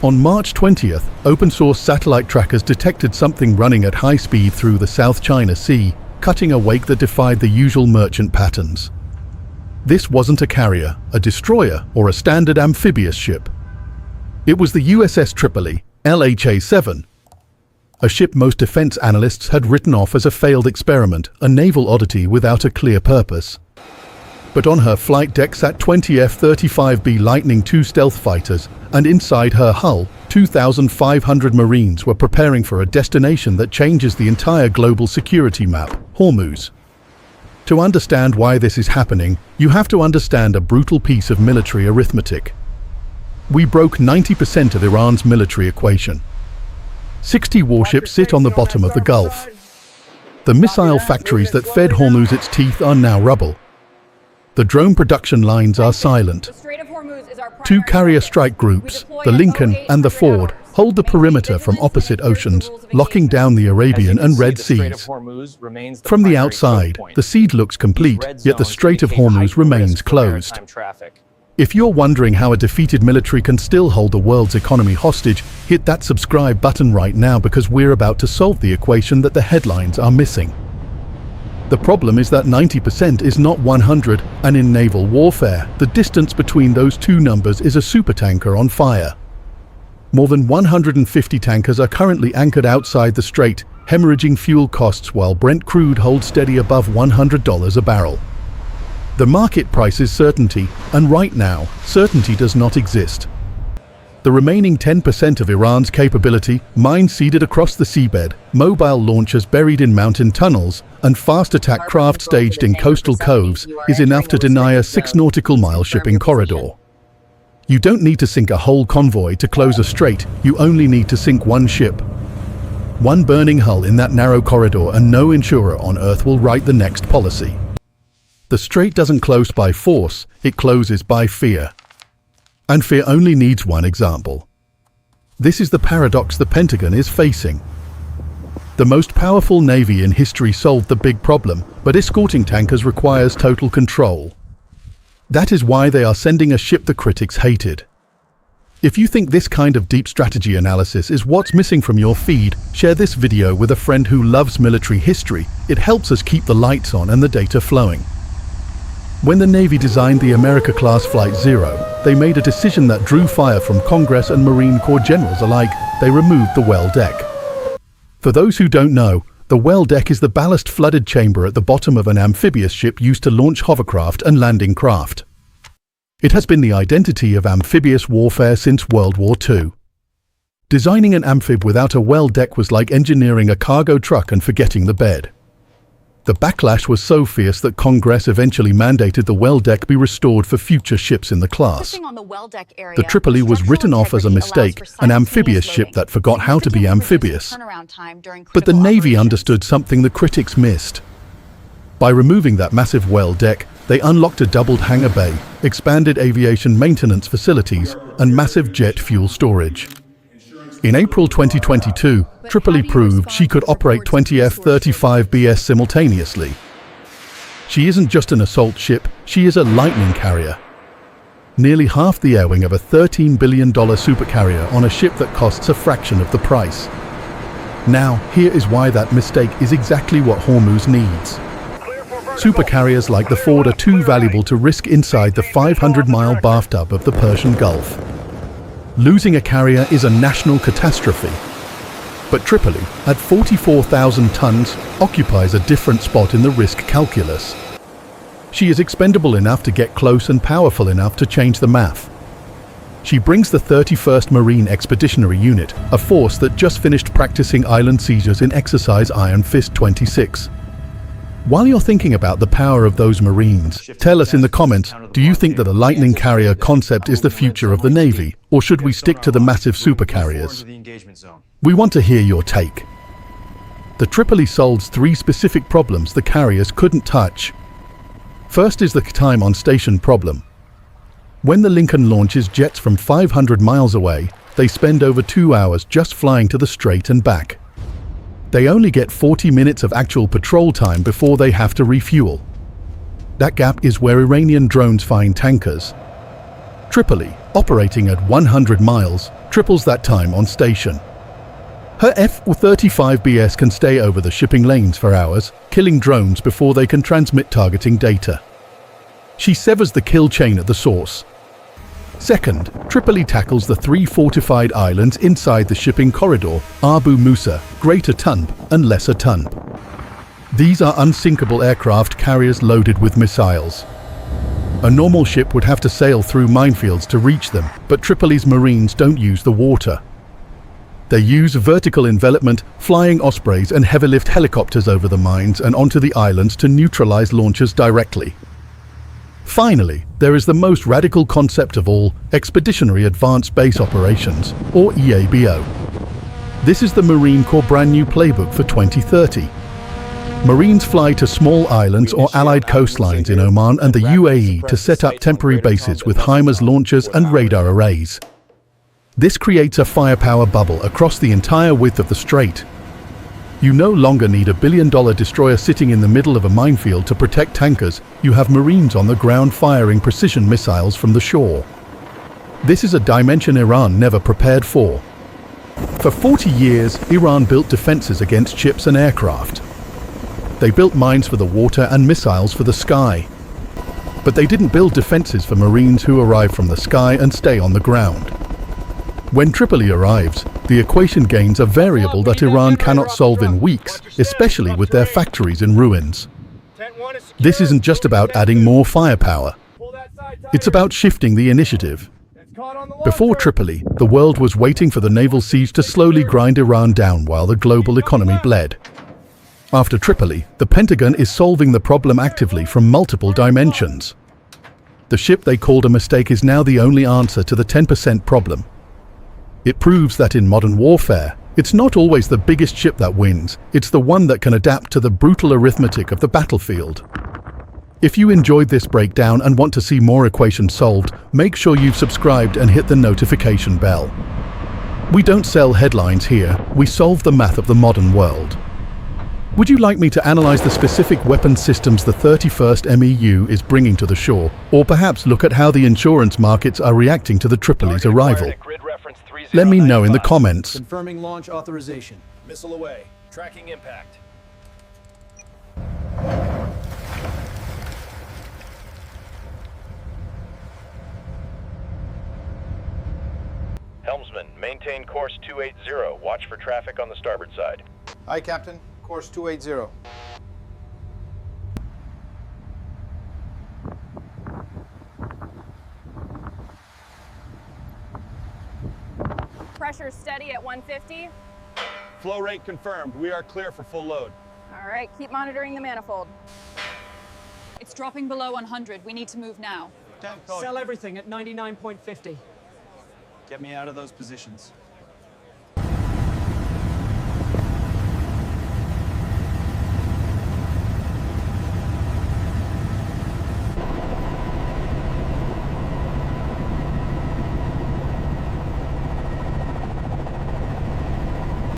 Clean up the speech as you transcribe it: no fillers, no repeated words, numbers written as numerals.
On March 20th, open-source satellite trackers detected something running at high speed through the South China Sea, cutting a wake that defied the usual merchant patterns. This wasn't a carrier, a destroyer, or a standard amphibious ship. It was the USS Tripoli, LHA-7, a ship most defense analysts had written off as a failed experiment, a naval oddity without a clear purpose. But on her flight deck sat 20 F-35B Lightning II stealth fighters, and inside her hull, 2,500 Marines were preparing for a destination that changes the entire global security map, Hormuz. To understand why this is happening, you have to understand a brutal piece of military arithmetic. We broke 90% of Iran's military equation. 60 warships sit on the bottom of the Gulf. The missile factories that fed Hormuz its teeth are now rubble. The drone production lines are silent. 2 carrier strike groups, the Lincoln and the Ford, hold the perimeter from opposite oceans, locking down the Arabian and Red Seas. From the outside, the seed looks complete, yet the Strait of Hormuz remains closed. If you're wondering how a defeated military can still hold the world's economy hostage, hit that subscribe button right now because we're about to solve the equation that the headlines are missing. The problem is that 90% is not 100, and in naval warfare, the distance between those two numbers is a supertanker on fire. More than 150 tankers are currently anchored outside the strait, hemorrhaging fuel costs while Brent crude holds steady above $100 a barrel. The market price is certainty, and right now, certainty does not exist. The remaining 10% of Iran's capability, mines seeded across the seabed, mobile launchers buried in mountain tunnels, and fast attack craft staged in coastal coves, is enough to deny a 6 nautical mile shipping corridor. You don't need to sink a whole convoy to close a strait, you only need to sink one ship. One burning hull in that narrow corridor, and no insurer on Earth will write the next policy. The strait doesn't close by force, it closes by fear. And fear only needs one example. This is the paradox the Pentagon is facing. The most powerful navy in history solved the big problem, but escorting tankers requires total control. That is why they are sending a ship the critics hated. If you think this kind of deep strategy analysis is what's missing from your feed, share this video with a friend who loves military history. It helps us keep the lights on and the data flowing. When the Navy designed the America-class Flight Zero, they made a decision that drew fire from Congress and Marine Corps generals alike. They removed the well deck. For those who don't know, the well deck is the ballast-flooded chamber at the bottom of an amphibious ship used to launch hovercraft and landing craft. It has been the identity of amphibious warfare since World War II. Designing an amphib without a well deck was like engineering a cargo truck and forgetting the bed. The backlash was so fierce that Congress eventually mandated the well deck be restored for future ships in the class. The Tripoli was written off as a mistake, an amphibious ship that forgot how to be amphibious. But the Navy understood something the critics missed. By removing that massive well deck, they unlocked a doubled hangar bay, expanded aviation maintenance facilities, and massive jet fuel storage. In April 2022, Tripoli proved she could operate 20 F-35Bs simultaneously. She isn't just an assault ship, she is a lightning carrier. Nearly half the air wing of a $13 billion supercarrier on a ship that costs a fraction of the price. Now, here is why that mistake is exactly what Hormuz needs. Supercarriers like the Ford are too valuable to risk inside the 500-mile bathtub of the Persian Gulf. Losing a carrier is a national catastrophe. But Tripoli, at 44,000 tons, occupies a different spot in the risk calculus. She is expendable enough to get close and powerful enough to change the math. She brings the 31st Marine Expeditionary Unit, a force that just finished practicing island seizures in Exercise Iron Fist 26. While you're thinking about the power of those Marines, tell us in the comments, do you think that a lightning carrier concept is the future of the Navy, or should we stick to the massive supercarriers? We want to hear your take. The Tripoli solves 3 specific problems the carriers couldn't touch. First is the time on station problem. When the Lincoln launches jets from 500 miles away, they spend over 2 hours just flying to the strait and back. They only get 40 minutes of actual patrol time before they have to refuel. That gap is where Iranian drones find tankers. Tripoli, operating at 100 miles, triples that time on station. Her F-35BS can stay over the shipping lanes for hours, killing drones before they can transmit targeting data. She severs the kill chain at the source. Second, Tripoli tackles the 3 fortified islands inside the shipping corridor: Abu Musa, Greater Tunb, and Lesser Tunb. These are unsinkable aircraft carriers loaded with missiles. A normal ship would have to sail through minefields to reach them, but Tripoli's Marines don't use the water. They use vertical envelopment, flying Ospreys and heavy-lift helicopters over the mines and onto the islands to neutralize launchers directly. Finally, there is the most radical concept of all: Expeditionary Advanced Base Operations, or EABO. This is the Marine Corps brand new playbook for 2030. Marines fly to small islands or allied coastlines in Oman and the UAE to set up temporary bases with HIMARS launchers and radar arrays. This creates a firepower bubble across the entire width of the strait. You no longer need a billion-dollar destroyer sitting in the middle of a minefield to protect tankers. You have Marines on the ground firing precision missiles from the shore. This is a dimension Iran never prepared for. For 40 years, Iran built defenses against ships and aircraft. They built mines for the water and missiles for the sky. But they didn't build defenses for Marines who arrive from the sky and stay on the ground. When Tripoli arrives, the equation gains a variable that Iran cannot solve in weeks, especially with their factories in ruins. This isn't just about adding more firepower. It's about shifting the initiative. Before Tripoli, the world was waiting for the naval siege to slowly grind Iran down while the global economy bled. After Tripoli, the Pentagon is solving the problem actively from multiple dimensions. The ship they called a mistake is now the only answer to the 10% problem. It proves that in modern warfare, it's not always the biggest ship that wins, it's the one that can adapt to the brutal arithmetic of the battlefield. If you enjoyed this breakdown and want to see more equations solved, make sure you've subscribed and hit the notification bell. We don't sell headlines here, we solve the math of the modern world. Would you like me to analyze the specific weapon systems the 31st MEU is bringing to the shore, or perhaps look at how the insurance markets are reacting to the Tripoli's arrival? Let me know in the comments. Confirming launch authorization. Missile away. Tracking impact. Helmsman, maintain course 280. Watch for traffic on the starboard side. Aye, Captain. Course 280. Pressure steady at 150. Flow rate confirmed. We are clear for full load. All right, keep monitoring the manifold. It's dropping below 100. We need to move now. Sell everything at 99.50. Get me out of those positions.